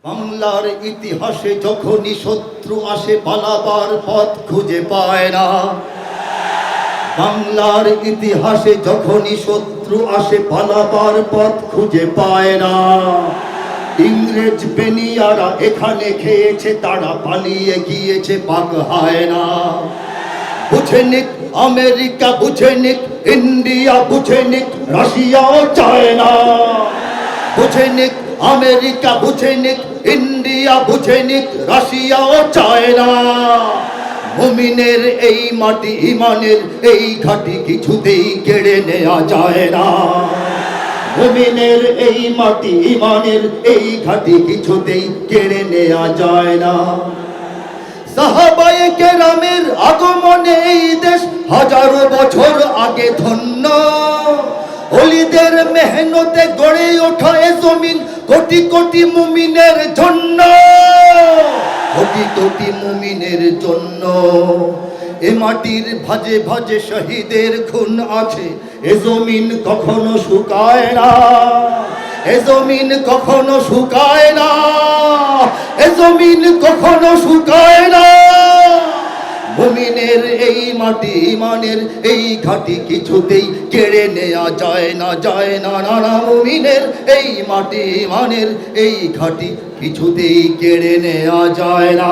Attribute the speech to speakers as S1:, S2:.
S1: বাংলার ইতিহাসে যখনই শত্রু আসে পালাবার পথ খুঁজে পায় না। বাংলার ইতিহাসে যখনই শত্রু আসে পালাবার পথ খুঁজে পায় না। ইংরেজ বেনিয়ারা এখানে খেয়েছে, তারা পালিয়ে গিয়েছে পাক হয় না। বুঝে নিক আমেরিকা, বুঝে নিক ইন্ডিয়া, বুঝে নিক রাশিয়াও চায় না। বুঝে নিক আমেরিকা, বুঝে নিক ইন্ডিয়া, বুঝে নিক রাশিয়াও চায় না। মুমিনের এই মাটি ইমানের এই ঘাটি কিছুতেই কেড়ে নেওয়া যায় না। মুমিনের এই মাটি ইমানের এই ঘাটি কিছুতেই কেড়ে নেওয়া যায় না। সাহাবায়ে কেরামের আগমনে এই দেশ হাজারো বছর আগে ধন্য। ওলিদের মেহনতে গড়ে ওঠা এ জমিন কোটি কোটি মুমিনের জন্য, কোটি কোটি মুমিনের জন্য। এ মাটির ভাজে ভাজে শহীদের খুন আছে, এ জমিন কখনো শুকায় না। এ জমিন কখনো শুকায় না, এ জমিন কখনো শুকায় না। মুমিনের এই মাটি ইমানের এই ঘাটি কিছুতেই কেড়ে নেওয়া যায় না, যায় না, না না। মুমিনের এই মাটি ইমানের এই ঘাটি কিছুতেই কেড়ে নেওয়া যায় না।